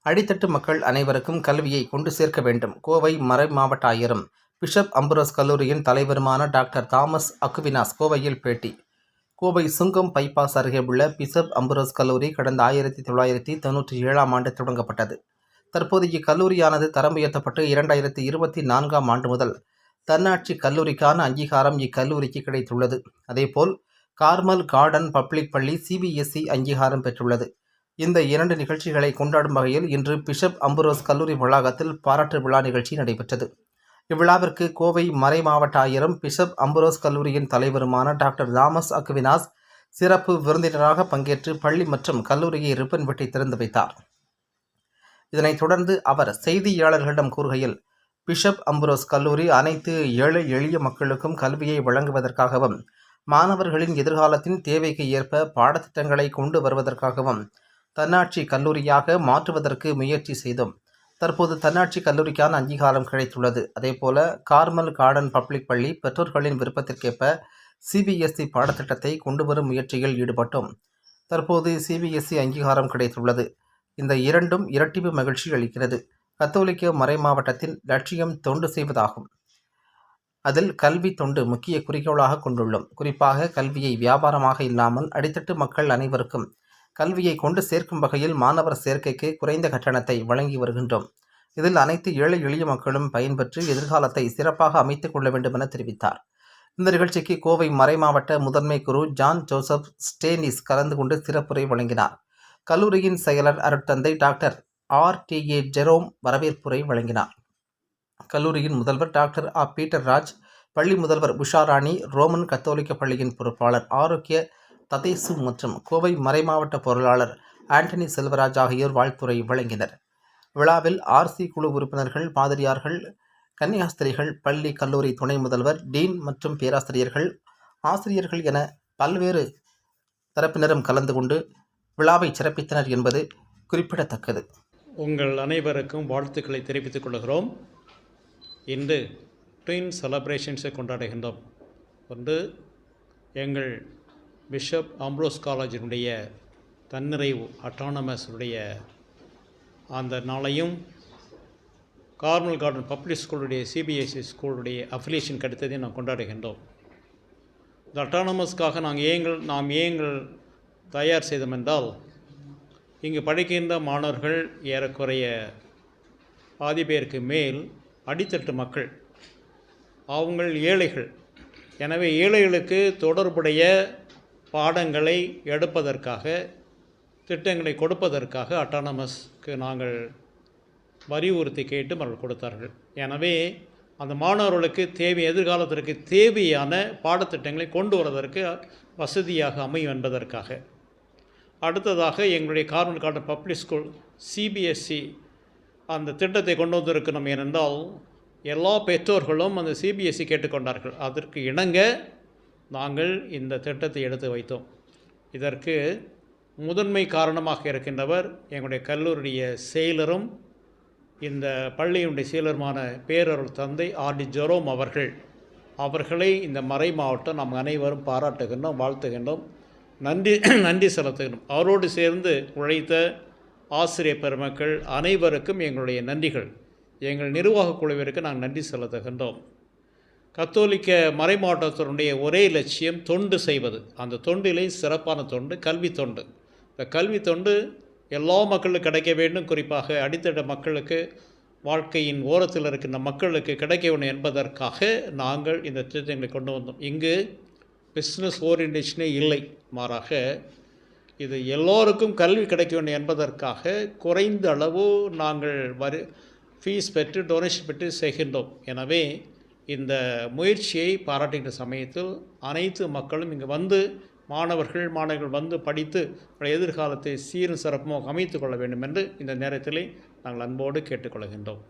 அடித்தட்டு மக்கள் அனைவருக்கும் கல்வியை கொண்டு சேர்க்க வேண்டும். கோவை மறைமாவட்ட ஆயரும் பிஷப் அம்புரோஸ் கல்லூரியின் தலைவருமான டாக்டர் தாமஸ் அக்குவினாஸ் கோவையில் பேட்டி. கோவை சுங்கம் பைபாஸ் அருகே உள்ள பிஷப் அம்புரோஸ் கல்லூரி கடந்த 1997ஆம் ஆண்டு தொடங்கப்பட்டது. தற்போது இக்கல்லூரியானது தரம் உயர்த்தப்பட்டு 2024ஆம் ஆண்டு முதல் தன்னாட்சி கல்லூரிக்கான அங்கீகாரம் இக்கல்லூரிக்கு கிடைத்துள்ளது. அதேபோல் கார்மல் கார்டன் பப்ளிக் பள்ளி CBSE அங்கீகாரம் பெற்றுள்ளது. இந்த 2 நிகழ்ச்சிகளை கொண்டாடும் வகையில் இன்று பிஷப் அம்புரோஸ் கல்லூரி வளாகத்தில் பாராட்டு விழா நிகழ்ச்சி நடைபெற்றது. இவ்விழாவிற்கு கோவை மறைமாவட்ட ஆயரும் பிஷப் அம்புரோஸ் கல்லூரியின் தலைவருமான டாக்டர் தாமஸ் அக்குவினாஸ் சிறப்பு விருந்தினராக பங்கேற்று பள்ளி மற்றும் கல்லூரியை ரிப்பன் வெட்டி திறந்து வைத்தார். இதனைத் தொடர்ந்து அவர் செய்தியாளர்களிடம் கூறுகையில், பிஷப் அம்புரோஸ் கல்லூரி அனைத்து ஏழை எளிய மக்களுக்கும் கல்வியை வழங்குவதற்காகவும் மாணவர்களின் எதிர்காலத்தின் தேவைக்கு ஏற்ப பாடத்திட்டங்களை கொண்டு வருவதற்காகவும் தன்னாட்சி கல்லூரியாக மாற்றுவதற்கு முயற்சி செய்தோம். தற்போது தன்னாட்சி கல்லூரிக்கான அங்கீகாரம் கிடைத்துள்ளது. அதேபோல கார்மல் கார்டன் பப்ளிக் பள்ளி பெற்றோர்களின் விருப்பத்திற்கேற்ப CBSE பாடத்திட்டத்தை கொண்டு வரும் முயற்சியில் ஈடுபட்டோம். தற்போது CBSE அங்கீகாரம் கிடைத்துள்ளது. இந்த இரண்டும் இரட்டிப்பு மகிழ்ச்சி அளிக்கிறது. கத்தோலிக்க மறைமாவட்டத்தின் லட்சியம் தொண்டு செய்வதாகும். அதில் கல்வி தொண்டு முக்கிய குறிக்கோளாக கொண்டுள்ளோம். குறிப்பாக கல்வியை வியாபாரமாக இல்லாமல் அடித்தட்டு மக்கள் அனைவருக்கும் கல்வியை கொண்டு சேர்க்கும் வகையில் மாணவர் சேர்க்கைக்கு குறைந்த கட்டணத்தை வழங்கி வருகின்றோம். இதில் அனைத்து ஏழை எளிய மக்களும் பயன்பெற்று எதிர்காலத்தை சிறப்பாக அமைத்துக் கொள்ள வேண்டும் என தெரிவித்தார். இந்த நிகழ்ச்சிக்கு கோவை மறைமாவட்ட முதன்மை குரு ஜான் ஜோசப் ஸ்டேனிஸ் கலந்து கொண்டு சிறப்புரை வழங்கினார். கல்லூரியின் செயலர் அருட்தந்தை டாக்டர் RTA ஜெரோம் வரவேற்புரை வழங்கினார். கல்லூரியின் முதல்வர் டாக்டர் பீட்டர் ராஜ், பள்ளி முதல்வர் உஷாராணி, ரோமன் கத்தோலிக்க பள்ளியின் பொறுப்பாளர் ஆரோக்கிய ததேசு மற்றும் கோவை மறைமாவட்ட பொருளாளர் ஆண்டனி செல்வராஜ் ஆகியோர் வாழ்த்துரை வழங்கினர். விழாவில் RC குழு உறுப்பினர்கள், பாதிரியார்கள், கன்னியாஸ்திரிகள், பள்ளி கல்லூரி துணை முதல்வர், டீன் மற்றும் பேராசிரியர்கள், ஆசிரியர்கள் என பல்வேறு தரப்பினரும் கலந்து கொண்டு விழாவை சிறப்பித்தனர் என்பது குறிப்பிடத்தக்கது. உங்கள் அனைவருக்கும் வாழ்த்துக்களை தெரிவித்துக் கொள்கிறோம். இன்று ட்வின் செலப்ரேஷன்ஸை கொண்டாடுகின்றோம். ஒன்று, எங்கள் பிஷப் அம்ப்ரோஸ் காலேஜினுடைய தன்னிறைவு அட்டானமஸுடைய அந்த நாளையும், கார்மல் கார்டன் பப்ளிக் ஸ்கூலுடைய CBSE ஸ்கூலுடைய அஃபிலியேஷன் கிடைத்ததையும் நாம் கொண்டாடுகின்றோம். இந்த அட்டானமஸ்க்காக நாம் ஏங்கள் தயார் செய்தோம் என்றால், இங்கு படிக்கின்ற மாணவர்கள் ஏறக்குறைய பாதி பேருக்கு மேல் அடித்தட்டு மக்கள், அவங்கள் ஏழைகள். எனவே ஏழைகளுக்கு தொடர்புடைய பாடங்களை எடுப்பதற்காக, திட்டங்களை கொடுப்பதற்காக அட்டானமஸ்க்கு நாங்கள் வலியுறுத்தி கேட்டு அவர்கள் கொடுத்தார்கள். எனவே அந்த மாணவர்களுக்கு எதிர்காலத்திற்கு தேவையான பாடத்திட்டங்களை கொண்டு வருவதற்கு வசதியாக அமையும் என்பதற்காக. அடுத்ததாக எங்களுடைய Carmel garden public school CBSE அந்த திட்டத்தை கொண்டு வந்திருக்கிறோம். ஏனென்றால் எல்லா பெற்றோர்களும் அந்த CBSE கேட்டுக்கொண்டார்கள். அதற்கு இணங்க நாங்கள் இந்த திட்டத்தை எடுத்து வைத்தோம். இதற்கு முதன்மை காரணமாக இருக்கின்றவர் எங்களுடைய கல்லூரியுடைய செயலரும் இந்த பள்ளியினுடைய செயலருமான பேரருள் தந்தை RD ஜெரோம் அவர்களை இந்த மறை மாவட்டம் நாம் அனைவரும் பாராட்டுகின்றோம், வாழ்த்துகின்றோம், நன்றி செலுத்துகின்றோம். அவரோடு சேர்ந்து உழைத்த ஆசிரியர் பெருமக்கள் அனைவருக்கும் எங்களுடைய நன்றிகள். எங்கள் நிர்வாக குழுவிற்கு நாங்கள் நன்றி செலுத்துகின்றோம். கத்தோலிக்க மறைமாவட்டத்தினுடைய ஒரே லட்சியம் தொண்டு செய்வது. அந்த தொண்டிலே சிறப்பான தொண்டு கல்வி தொண்டு. இந்த கல்வி தொண்டு எல்லா மக்களுக்கும் கிடைக்க வேண்டும். குறிப்பாக அடித்தட்ட மக்களுக்கு, வாழ்க்கையின் ஓரத்தில் இருக்கின்ற மக்களுக்கு கிடைக்க வேண்டும் என்பதற்காக நாங்கள் இந்த திட்டங்களை கொண்டு வந்தோம். இங்கு பிஸ்னஸ் ஓரியன்டேஷனே இல்லை, மாறாக இது எல்லோருக்கும் கல்வி கிடைக்க வேண்டும் என்பதற்காக குறைந்த அளவு நாங்கள் ஃபீஸ் பெற்று டொனேஷன் பெற்று செய்கின்றோம். எனவே இந்த முயற்சியை பாராட்டுகின்ற சமயத்தில் அனைத்து மக்களும் இங்கு வந்து மாணவர்கள் வந்து படித்து எதிர்காலத்தை சீரும் சிறப்புமாக அமைத்து கொள்ள வேண்டும் என்று இந்த நேரத்திலே நாங்கள் அன்போடு கேட்டுக்கொள்கின்றோம்.